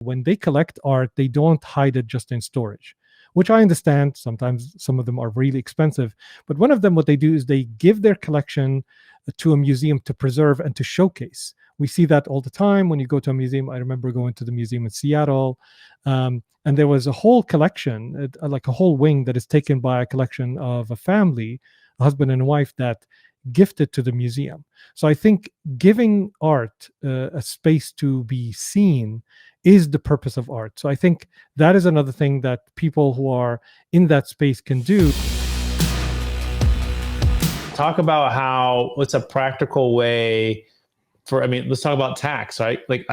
When they collect art, they don't hide it just in storage, which I understand. Sometimes some of them are really expensive. But one of them, what they do is they give their collection to a museum to preserve and to showcase. We see that all the time when you go to a museum. I remember going to the museum in Seattle, and there was a whole collection, like a whole wing that is taken by a collection of a family, a husband and a wife, that gifted to the museum. So I think giving art a space to be seen is the purpose of art. So I think that is another thing that people who are in that space can do. Talk about what's a practical way let's talk about tax, right? Like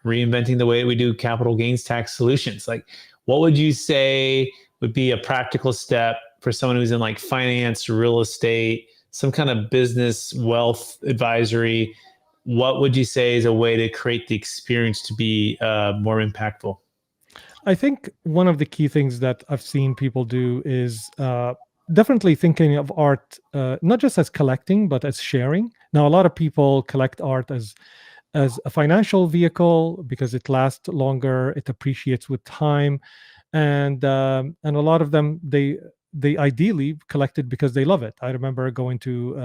reinventing the way we do capital gains tax solutions. Like, what would you say would be a practical step for someone who's in like finance, real estate, some kind of business wealth advisory? What would you say is a way to create the experience to be more impactful? I think one of the key things that I've seen people do is definitely thinking of art not just as collecting, but as sharing. Now, a lot of people collect art as a financial vehicle because it lasts longer, it appreciates with time, and a lot of them they ideally collect it because they love it. I remember going to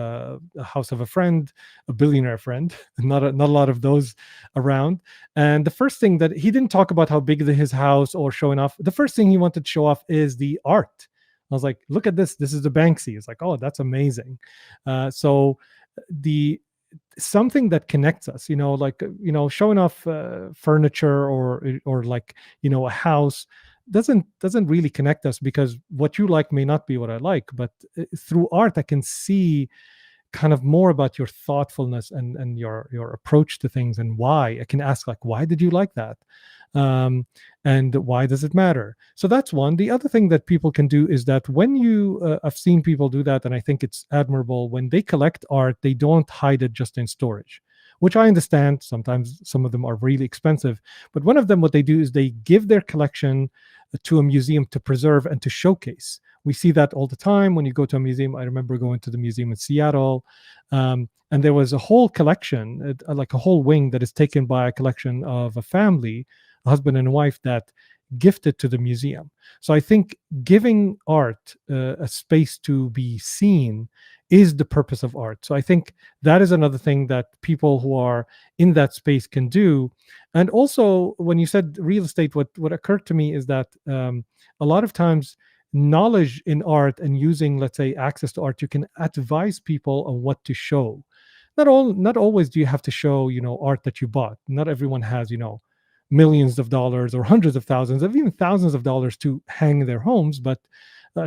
a house of a friend, a billionaire friend, not a lot of those around. And the first thing that he didn't talk about how big his house or showing off. The first thing he wanted to show off is the art. I was like, look at this. This is the Banksy. It's like, oh, that's amazing. So the something that connects us, like, showing off furniture or like, a house doesn't really connect us, because what you like may not be what I like. But through art, I can see kind of more about your thoughtfulness and your approach to things, and why. I can ask, like, why did you like that? And why does it matter? So that's one. The other thing that people can do is that when I've seen people do that, and I think it's admirable, when they collect art, they don't hide it just in storage, which I understand. Sometimes some of them are really expensive. But one of them, what they do is they give their collection to a museum to preserve and to showcase. We see that all the time when you go to a museum. I remember going to the museum in Seattle, and there was a whole collection, like a whole wing that is taken by a collection of a family, a husband and a wife, that gifted to the museum. So I think giving art a space to be seen is the purpose of art. So I think that is another thing that people who are in that space can do. And also, when you said real estate, what occurred to me is that a lot of times knowledge in art and using, let's say, access to art, you can advise people on what to show. Not always do you have to show, art that you bought. Not everyone has, millions of dollars or hundreds of thousands of even thousands of dollars to hang their homes, but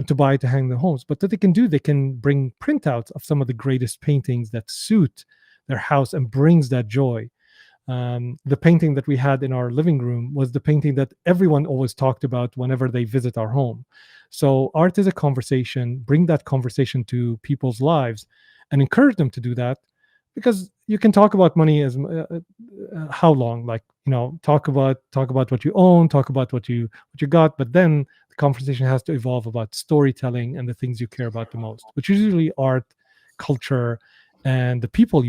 to buy to hang their homes. But what they can do, they can bring printouts of some of the greatest paintings that suit their house and brings that joy. The painting that we had in our living room was the painting that everyone always talked about whenever they visit our home. So art is a conversation. Bring that conversation to people's lives and encourage them to do that, because you can talk about money as how long, like, talk about what you own, talk about what you got, but then the conversation has to evolve about storytelling and the things you care about the most, which is usually art, culture, and the people.